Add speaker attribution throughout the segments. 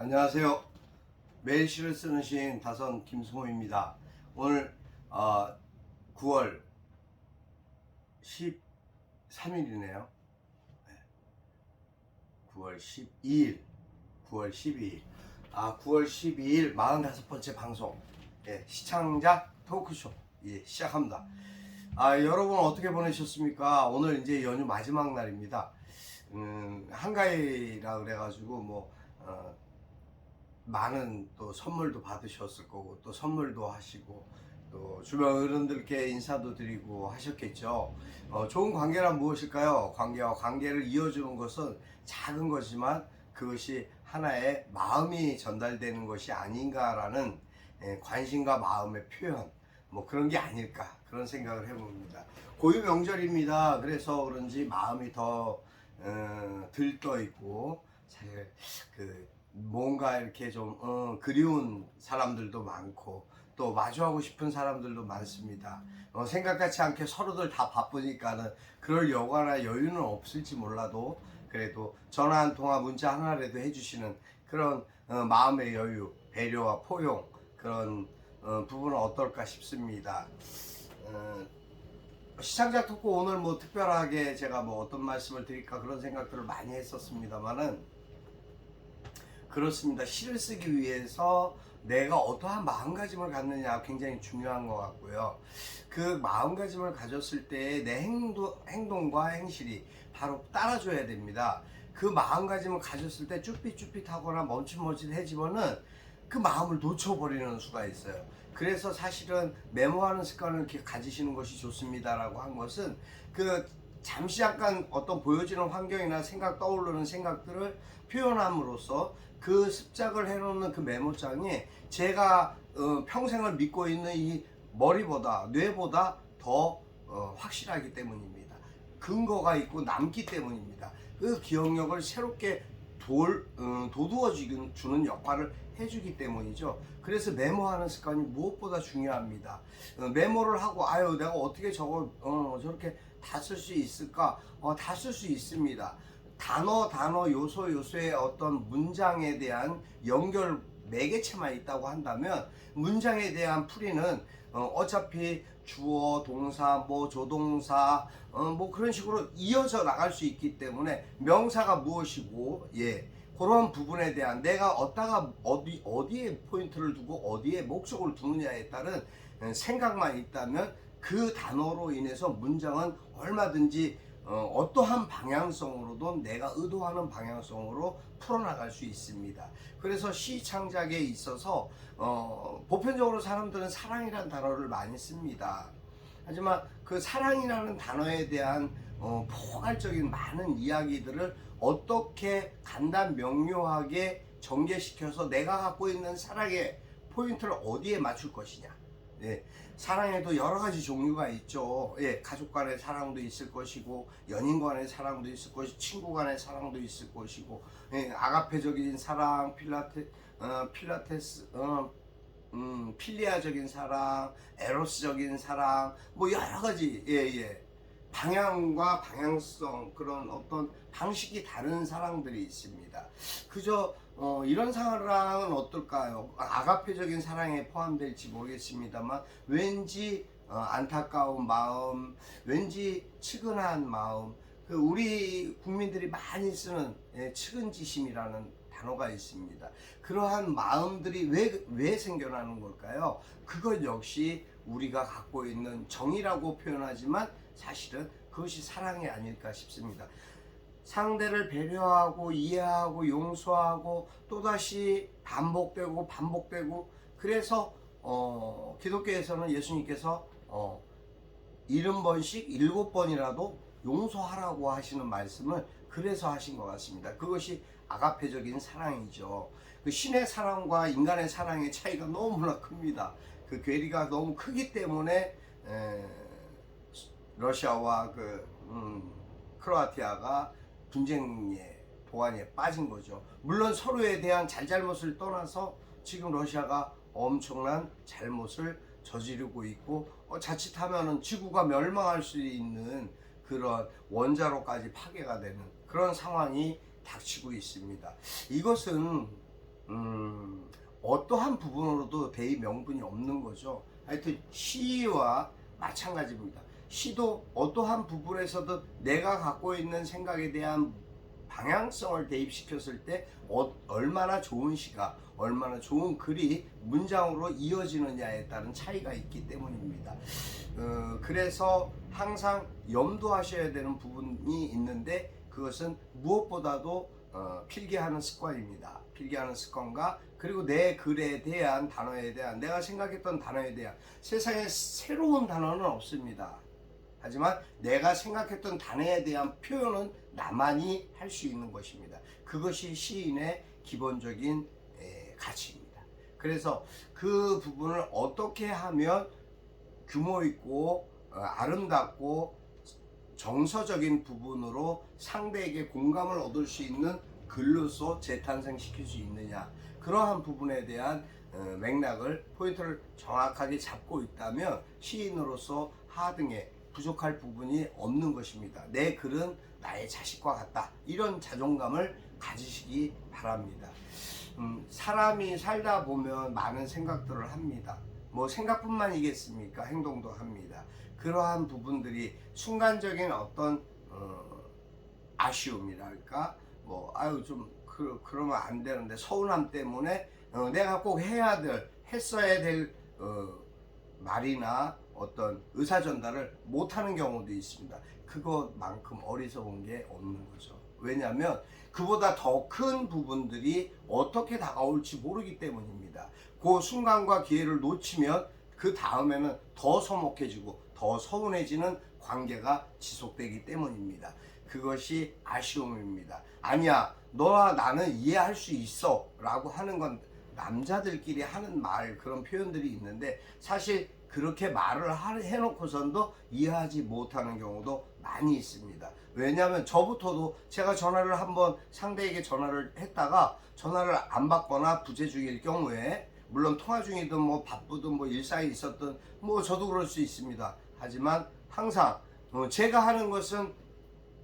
Speaker 1: 안녕하세요. 매일 시를 쓰는 시인 다선 김승호입니다. 오늘 9월 13일이네요. 9월 12일, 9월 12일. 9월 12일 45번째 방송, 시청자 토크쇼 시작합니다. 여러분 어떻게 보내셨습니까? 오늘 이제 연휴 마지막 날입니다. 한가위라 그래가지고 많은 또 선물도 받으셨을 거고 또 선물도 하시고 또 주변 어른들께 인사도 드리고 하셨겠죠. 좋은 관계란 무엇일까요? 관계와 관계를 이어주는 것은 작은 거지만 그것이 하나의 마음이 전달되는 것이 아닌가라는 관심과 마음의 표현, 그런 게 아닐까, 그런 생각을 해봅니다. 고유 명절입니다. 그래서 그런지 마음이 더 들떠 있고, 사실 뭔가 이렇게 좀 그리운 사람들도 많고 또 마주하고 싶은 사람들도 많습니다. 생각같지 않게 서로들 다 바쁘니까는 그럴 여가나 여유는 없을지 몰라도 그래도 전화 한 통화, 문자 하나라도 해주시는 그런 마음의 여유, 배려와 포용, 그런 부분은 어떨까 싶습니다. 시청자 토크 오늘 특별하게 제가 어떤 말씀을 드릴까 그런 생각들을 많이 했었습니다만은, 그렇습니다. 시를 쓰기 위해서 내가 어떠한 마음가짐을 갖느냐 굉장히 중요한 것 같고요. 그 마음가짐을 가졌을 때 내 행동과 행실이 바로 따라줘야 됩니다. 그 마음가짐을 가졌을 때 쭈삣쭈삣하거나 멈칫멈칫해지면은 그 마음을 놓쳐버리는 수가 있어요. 그래서 사실은 메모하는 습관을 이렇게 가지시는 것이 좋습니다라고 한 것은, 잠시 잠깐 어떤 보여지는 환경이나 떠오르는 생각들을 표현함으로써 그 습작을 해놓는 그 메모장이 제가 평생을 믿고 있는 이 머리보다, 뇌보다 더 확실하기 때문입니다. 근거가 있고 남기 때문입니다. 그 기억력을 새롭게 도두어 주는 역할을 해주기 때문이죠. 그래서 메모하는 습관이 무엇보다 중요합니다. 메모를 하고 내가 어떻게 저렇게 다 쓸 수 있을까? 다 쓸 수 있습니다. 단어 요소의 어떤 문장에 대한 연결 매개체만 있다고 한다면 문장에 대한 풀이는 어차피 주어, 동사, 조동사 그런 식으로 이어져 나갈 수 있기 때문에 명사가 무엇이고 그런 부분에 대한 내가 어디에 포인트를 두고 어디에 목적을 두느냐에 따른 생각만 있다면 그 단어로 인해서 문장은 얼마든지 어떠한 방향성으로도 내가 의도하는 방향성으로 풀어나갈 수 있습니다. 그래서 시 창작에 있어서 보편적으로 사람들은 사랑이라는 단어를 많이 씁니다. 하지만 그 사랑이라는 단어에 대한 포괄적인 많은 이야기들을 어떻게 간단 명료하게 전개시켜서 내가 갖고 있는 사랑의 포인트를 어디에 맞출 것이냐. 사랑에도 여러 가지 종류가 있죠. 가족 간의 사랑도 있을 것이고, 연인 간의 사랑도 있을 것이고, 친구 간의 사랑도 있을 것이고, 아가페적인 사랑, 필리아적인 사랑, 에로스적인 사랑, 여러 가지, 방향과 방향성, 그런 어떤 방식이 다른 사랑들이 있습니다. 그저 이런 사랑은 어떨까요? 아가페적인 사랑에 포함될지 모르겠습니다만 왠지 안타까운 마음, 왠지 측은한 마음, 우리 국민들이 많이 쓰는 측은지심이라는 단어가 있습니다. 그러한 마음들이 왜 생겨나는 걸까요? 그것 역시 우리가 갖고 있는 정이라고 표현하지만 사실은 그것이 사랑이 아닐까 싶습니다. 상대를 배려하고 이해하고 용서하고 또다시 반복되고 그래서 기독교에서는 예수님께서 70번씩 7번이라도 용서하라고 하시는 말씀을 그래서 하신 것 같습니다. 그것이 아가페적인 사랑이죠. 그 신의 사랑과 인간의 사랑의 차이가 너무나 큽니다. 그 괴리가 너무 크기 때문에 러시아와 크로아티아가 분쟁의 도안에 빠진 거죠. 물론 서로에 대한 잘잘못을 떠나서 지금 러시아가 엄청난 잘못을 저지르고 있고 자칫하면은 지구가 멸망할 수 있는 그런 원자로까지 파괴가 되는 그런 상황이 닥치고 있습니다. 이것은 어떠한 부분으로도 대의 명분이 없는 거죠. 하여튼 시와 마찬가지입니다. 시도 어떠한 부분에서도 내가 갖고 있는 생각에 대한 방향성을 대입시켰을 때 얼마나 좋은 시가, 얼마나 좋은 글이 문장으로 이어지느냐에 따른 차이가 있기 때문입니다. 그래서 항상 염두하셔야 되는 부분이 있는데, 그것은 무엇보다도 필기하는 습관입니다. 필기하는 습관과, 그리고 내 글에 대한 단어에 대한, 내가 생각했던 단어에 대한, 세상에 새로운 단어는 없습니다. 하지만 내가 생각했던 단어에 대한 표현은 나만이 할 수 있는 것입니다. 그것이 시인의 기본적인 가치입니다. 그래서 그 부분을 어떻게 하면 규모 있고 아름답고 정서적인 부분으로 상대에게 공감을 얻을 수 있는 글로서 재탄생시킬 수 있느냐, 그러한 부분에 대한 맥락을, 포인트를 정확하게 잡고 있다면 시인으로서 하등에 부족할 부분이 없는 것입니다. 내 글은 나의 자식과 같다, 이런 자존감을 가지시기 바랍니다. 사람이 살다 보면 많은 생각들을 합니다. 뭐 생각뿐만이겠습니까? 행동도 합니다. 그러한 부분들이 순간적인 어떤 아쉬움이랄까, 뭐 아유 좀 그러면 안 되는데, 서운함 때문에 내가 꼭 했어야 될 말이나 어떤 의사 전달을 못하는 경우도 있습니다. 그것만큼 어리석은 게 없는 거죠. 왜냐하면 그보다 더 큰 부분들이 어떻게 다가올지 모르기 때문입니다. 그 순간과 기회를 놓치면 그 다음에는 더 서먹해지고 더 서운해지는 관계가 지속되기 때문입니다. 그것이 아쉬움입니다. 아니야, 너와 나는 이해할 수 있어 라고 하는 건 남자들끼리 하는 말, 그런 표현들이 있는데, 사실 그렇게 말을 해놓고선도 이해하지 못하는 경우도 많이 있습니다. 왜냐하면 저부터도 제가 전화를 한번 상대에게 전화를 했다가 전화를 안 받거나 부재 중일 경우에, 물론 통화 중이든 뭐 바쁘든 뭐 일상이 있었든 뭐 저도 그럴 수 있습니다. 하지만 항상 제가 하는 것은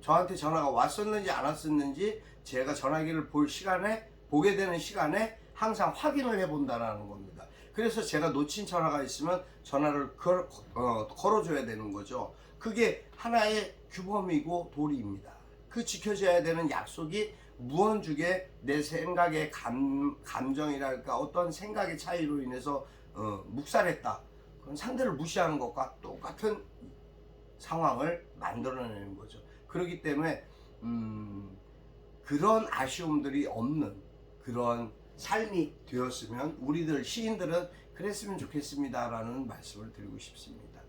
Speaker 1: 저한테 전화가 왔었는지 안 왔었는지 제가 전화기를 보게 되는 시간에 항상 확인을 해본다는 겁니다. 그래서 제가 놓친 전화가 있으면 전화를 걸어줘야 되는 거죠. 그게 하나의 규범이고 도리입니다. 그 지켜져야 되는 약속이 무언주게 내 생각의 감정이랄까, 어떤 생각의 차이로 인해서 묵살했다, 그건 상대를 무시하는 것과 똑같은 상황을 만들어내는 거죠. 그렇기 때문에 그런 아쉬움들이 없는 그런 삶이 되었으면, 우리들 시인들은 그랬으면 좋겠습니다 라는 말씀을 드리고 싶습니다.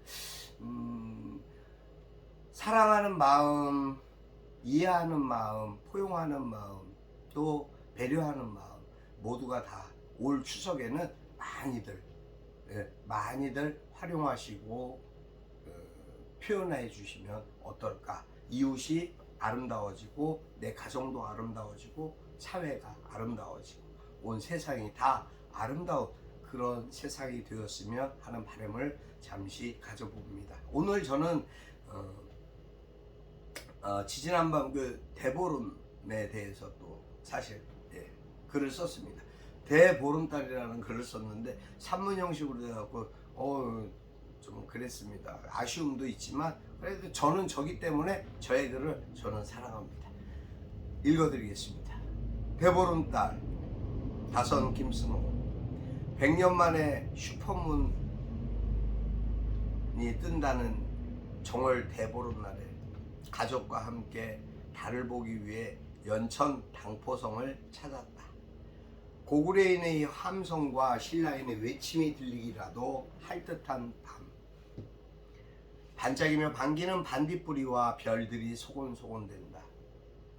Speaker 1: 사랑하는 마음, 이해하는 마음, 포용하는 마음, 또 배려하는 마음, 모두가 다 올 추석에는 많이들 활용하시고 표현해 주시면 어떨까. 이웃이 아름다워지고, 내 가정도 아름다워지고, 사회가 아름다워지고, 온 세상이 다 아름다운 그런 세상이 되었으면 하는 바람을 잠시 가져봅니다. 오늘 저는 지지난밤 그 대보름에 대해서 또 사실 글을 썼습니다. 대보름달이라는 글을 썼는데 산문 형식으로 돼갖고 좀 그랬습니다. 아쉬움도 있지만 그래도 저는 저기 때문에 저의 글을 저는 사랑합니다. 읽어드리겠습니다. 대보름달, 다선 김순호. 100년 만에 슈퍼문이 뜬다는 정월 대보름날에 가족과 함께 달을 보기 위해 연천 당포성을 찾았다. 고구려인의 함성과 신라인의 외침이 들리기라도 할 듯한 밤. 반짝이며 반기는 반딧불이와 별들이 소곤소곤된다.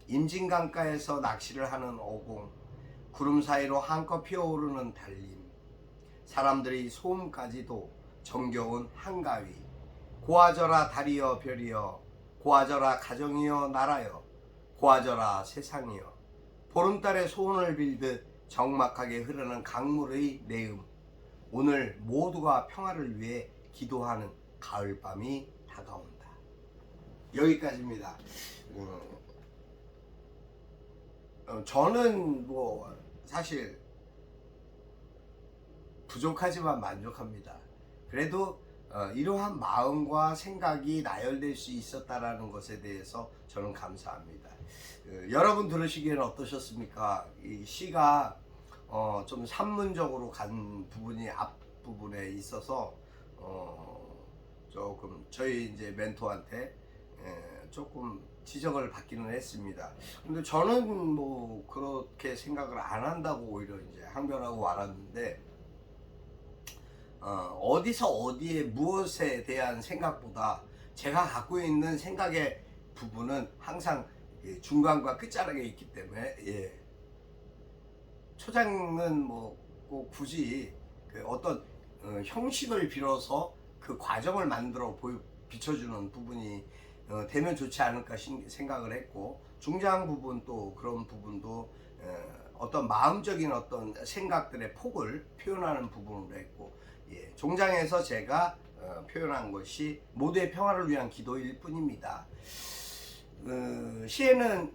Speaker 1: 임진강가에서 낚시를 하는 어공, 구름 사이로 한껏 피어오르는 달림, 사람들의 소음까지도 정겨운 한가위. 고아져라 달이여 별이여, 고아져라 가정이여 나라여, 고아져라 세상이여. 보름달의 소원을 빌듯 적막하게 흐르는 강물의 내음. 오늘 모두가 평화를 위해 기도하는 가을밤이 다가온다. 여기까지입니다. 저는 뭐 사실 부족하지만 만족합니다. 그래도 이러한 마음과 생각이 나열될 수 있었다라는 것에 대해서 저는 감사합니다. 여러분 들으시기에는 어떠셨습니까? 이 시가 좀 산문적으로 간 부분이 앞부분에 있어서 조금 저희 이제 멘토한테 조금 지적을 받기는 했습니다. 근데 저는 뭐 그렇게 생각을 안 한다고 오히려 이제 항변하고 말았는데, 어디서 어디에 무엇에 대한 생각보다 제가 갖고 있는 생각의 부분은 항상 중간과 끝자락에 있기 때문에, 예. 초장은 뭐 꼭 굳이 그 어떤 형식을 빌어서 그 과정을 만들어 비춰주는 부분이 되면 좋지 않을까 생각을 했고, 중장 부분 또 그런 부분도 어떤 마음적인 어떤 생각들의 폭을 표현하는 부분으로 했고, 예, 종장에서 제가 표현한 것이 모두의 평화를 위한 기도일 뿐입니다. 시에는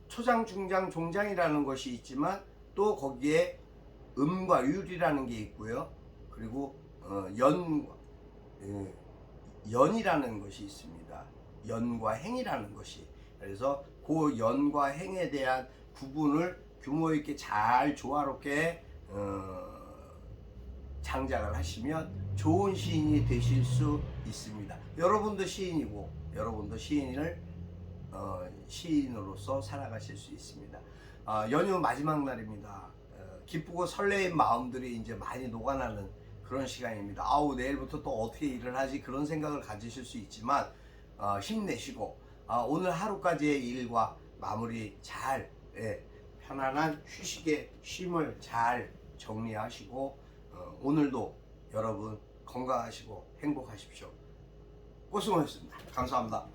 Speaker 1: 초장, 중장, 종장이라는 것이 있지만 또 거기에 음과 율이라는 게 있고요. 그리고 연이라는 것이 있습니다. 연과 행이라는 것이. 그래서 그 연과 행에 대한 구분을 규모 있게 잘 조화롭게 장작을 하시면 좋은 시인이 되실 수 있습니다. 여러분도 시인이고 여러분도 시인으로서 살아가실 수 있습니다. 연휴 마지막 날입니다. 기쁘고 설레인 마음들이 이제 많이 녹아나는 그런 시간입니다. 아우, 내일부터 또 어떻게 일을 하지, 그런 생각을 가지실 수 있지만 힘내시고 오늘 하루까지의 일과 마무리 잘, 편안한 휴식의 쉼을 잘 정리하시고 오늘도 여러분 건강하시고 행복하십시오. 꽃승호였습니다. 감사합니다.